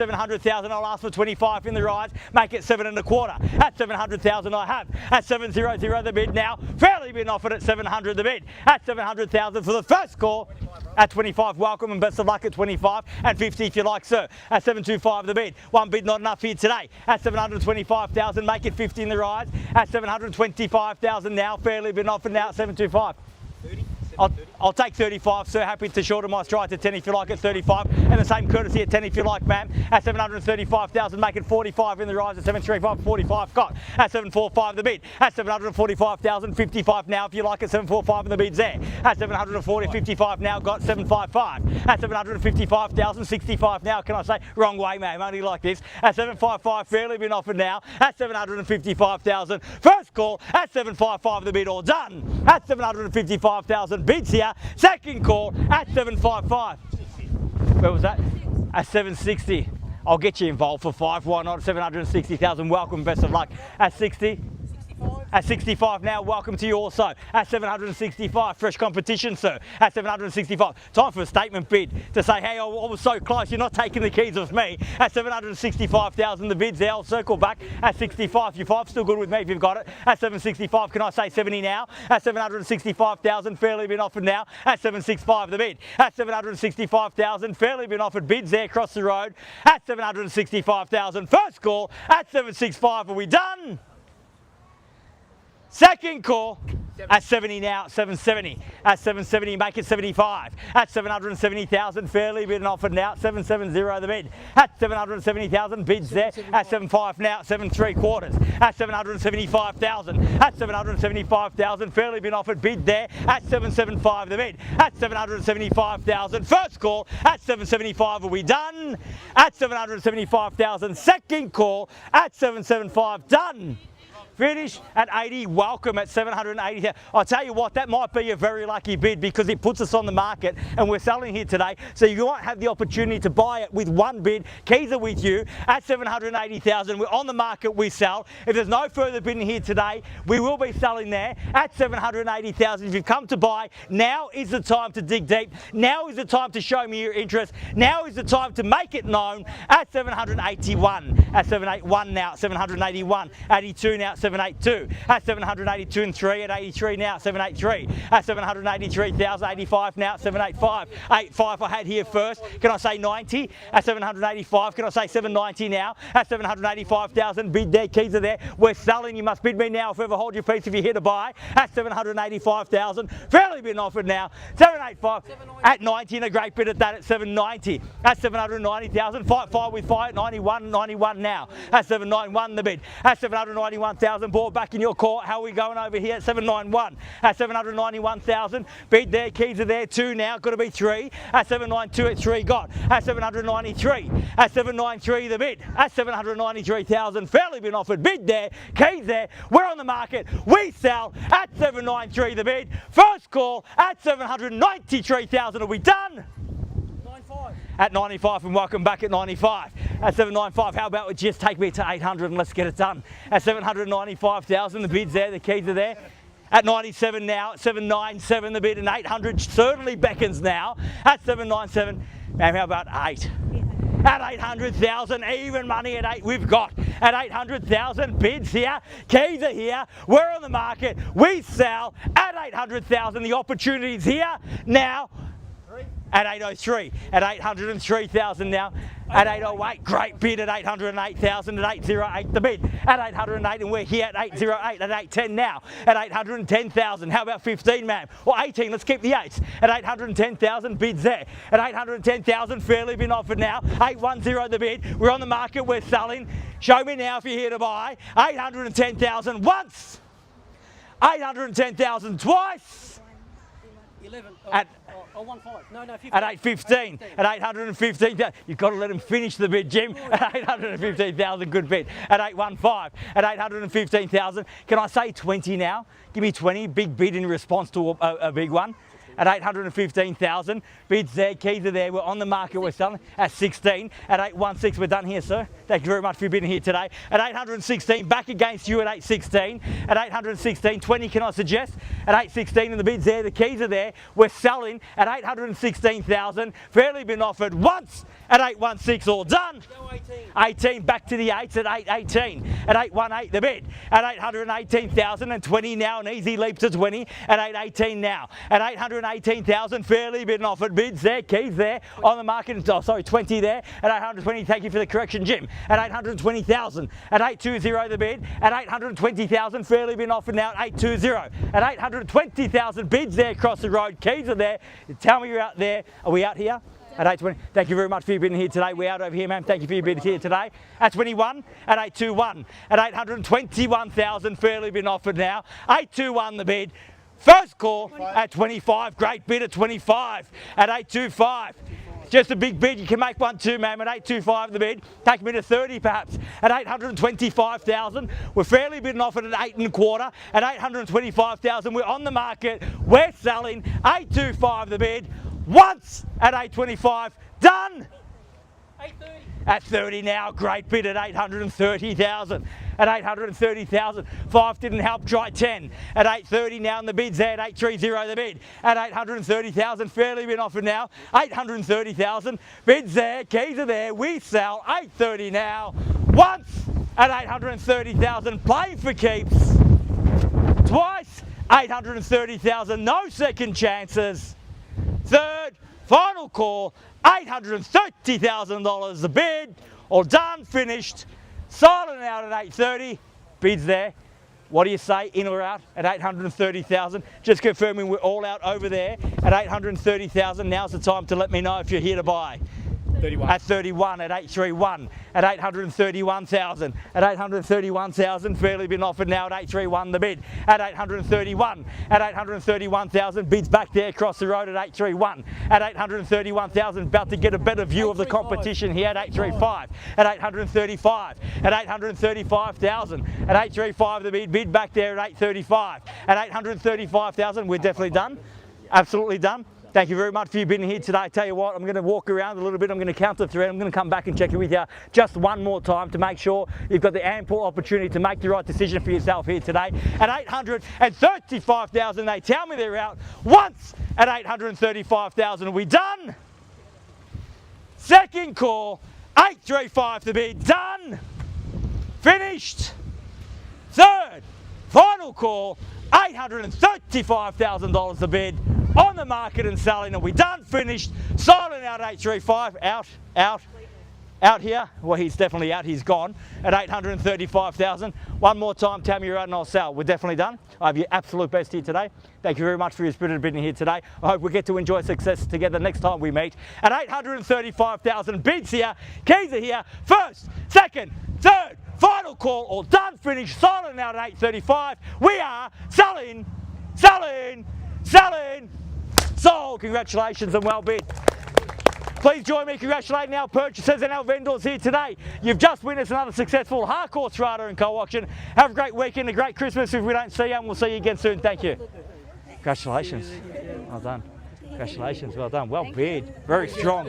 700,000, I'll ask for 25 in the rise, make it 7 1/4. At 700,000 I have. At 700 the bid now, fairly been offered at 700 the bid. At 700,000 for the first call. At 25, welcome and best of luck at 25 and 50 if you like, sir. At 725 the bid. One bid not enough here today. At 725,000, make it 50 in the rise. At 725,000 now, fairly been offered now at 725. 30. I'll take 35, sir. Happy to shorten my stride to 10 if you like at 35. And the same courtesy at 10 if you like, ma'am. At 735,000, make it 45 in the rise. At 735, 45 got. At 745 the bid. At 745,000, 55 now if you like at 745 and the bid's there. At 740, 55 now got. 755. At 755,000, 65 now. Can I say? Wrong way, ma'am. Only like this. At 755, fairly been offered now. At 755,000, first call. At 755 the bid, all done. At 755,000, bids here. Second call at 755. Where was that? At 760. I'll get you involved for 5. Why not? 760,000. Welcome. Best of luck. At 60. At 65 now, welcome to you also. At 765, fresh competition, sir. At 765, time for a statement bid to say, hey, I was so close, you're not taking the keys off me. At 765,000, the bid's there. I'll circle back. At 65, your 5's still good with me if you've got it. At 765, can I say 70 now? At 765,000, fairly been offered now. At 765, the bid. At 765,000, fairly been offered, bids there across the road. At 765,000, first call. At 765, are we done? Second call at 70 now, 770. At 770, make it 75. At 770,000, fairly bid and offered now, 770 the bid. At 770,000, bids there. At 75 now, 7 3/4. At 775,000. At 775,000, fairly been offered, bid there. At 775 the bid. At 775,000, first call. At 775, are we done? At 775,000, second call. At 775, done. Finish at 80, welcome at 780. I'll tell you what, that might be a very lucky bid because it puts us on the market and we're selling here today. So you might have the opportunity to buy it with one bid. Keys are with you at 780,000. We're on the market, we sell. If there's no further bidding here today, we will be selling there at 780,000. If you've come to buy, now is the time to dig deep. Now is the time to show me your interest. Now is the time to make it known at 781. At 781 now, 781. 82 now, 782. At 782 and 3. At 83 now, 783. At 783,000, 85 now, 785. 85 I had here first. Can I say 90? At 785, can I say 790 now? At 785,000, bid there, keys are there. We're selling, you must bid me now. If you ever hold your peace if you're here to buy. At 785,000, fairly been offered now. 785. At 90 and a great bid at that at 790. At 790,000, fight fire with fire at 91 now. At 791 the bid. At 791,000, ball back in your court. How are we going over here at 791? At 791,000, bid there, keys are there, 2 now, got to be 3. At 792 at 3 got. At 793. At 793 the bid. At 793,000, fairly been offered, bid there, keys there. We're on the market, we sell at 793 the bid. First call at 793,000. Are we done? At 95 and welcome back at 95. At 795, how about we just take me to 800 and let's get it done. At 795,000, the bid's there, the keys are there. At 97 now, at 797 the bid, and 800 certainly beckons now. At 797, ma'am, how about 8? At 800,000, even money at 8 we've got. At 800,000, bids here, keys are here, we're on the market, we sell at 800,000, the opportunity's here now. At 803, at 803,000 now, at 808, great bid at 808,000, at 808 the bid, at 808 and we're here at 808, at 810 now, at 810,000, how about 15 ma'am, or 18, let's keep the 8s, at 810,000, bids there, at 810,000, fairly been offered now, 810 the bid, we're on the market, we're selling, show me now if you're here to buy, 810,000 once, 810,000 twice, 11. At 15. No, 15. At 815, at 815,000, you've got to let him finish the bid, Jim. At 815,000, good bid. At 815, at 815,000, can I say 20 now? Give me 20, big bid in response to a big one. at 815,000. Bids there, keys are there. We're on the market. We're selling at 16 at 816. We're done here, sir. Thank you very much for being here today. At 816, back against you at 816. At 816, 20 can I suggest? At 816 and the bids there, the keys are there. We're selling at 816,000. Fairly been offered once at 816, all done. Go 18. 18 back to the 8s at 818. At 818 the bid. At 818,000 and 20 now, an easy leap to 20 at 818 now. At 818,000, fairly been offered. Bids there, keys there on the market. Oh, sorry, 20 there. At 820, thank you for the correction, Jim. At 820,000. At 820 the bid. At 820,000, fairly been offered now at 820. At 820,000, bids there across the road. Keys are there. Tell me you're out there. Are we out here? At 820. Thank you very much for being here today. We're out over here, ma'am. Thank you for being here today. At 21, at 821, at 821,000, fairly been offered now. 821 the bid. First call at 25. Great bid at 25. At 825. Just a big bid. You can make one too, ma'am. At 825 the bid. Take me to 30 perhaps. At 825,000. We're fairly been offered at 8 1/4. At 825,000. We're on the market. We're selling 825 the bid. Once at 825, done. 830. At 30 now, great bid at 830,000. At 830,000, 5 didn't help, try 10. At 830 now, and the bid's there at 830 the bid. At 830,000, fairly been offered now. 830,000, bids there, keys are there, we sell 830 now. Once at 830,000, play for keeps. Twice, 830,000, no second chances. Third, final call, $830,000 the bid. All done, finished. Silent out at 830. Bids there. What do you say, in or out at 830,000? Just confirming we're all out over there at 830,000. Now's the time to let me know if you're here to buy. 31. At 31, at 831, at 831,000, at 831,000, fairly been offered now at 831 the bid, at 831, at 831,000, bids back there across the road at 831, at 831,000, about to get a better view of the competition here at 835, at 835, at 835,000, at 835 the bid back there at 835, at 835,000, we're definitely done, absolutely done. Thank you very much for you being here today. I tell you what, I'm going to walk around a little bit. I'm going to count to 3. I'm going to come back and check it with you just one more time to make sure you've got the ample opportunity to make the right decision for yourself here today. At 835,000, they tell me they're out. Once at 835,000, are we done? Second call, 835 to be done. Finished. Third, final call, $835,000 the bid. On the market and selling, and we done, finished, silent out 835, out here, well he's definitely out, he's gone, at 835,000. One more time, tell me you're out and I'll sell. We're definitely done. I have your absolute best here today. Thank you very much for your spirited bidding here today. I hope we get to enjoy success together next time we meet. At 835,000, bids here, keys are here, first, second, third, final call, all done, finished, silent out at 835. We are selling, selling, selling. Sold. Congratulations and well bid. Please join me congratulating our purchasers and our vendors here today. You've just witnessed another successful Harcourts, Rata and Co auction. Have a great weekend, a great Christmas if we don't see you, and we'll see you again soon. Thank you. Congratulations. Well done. Congratulations. Well done. Well bid. Very strong.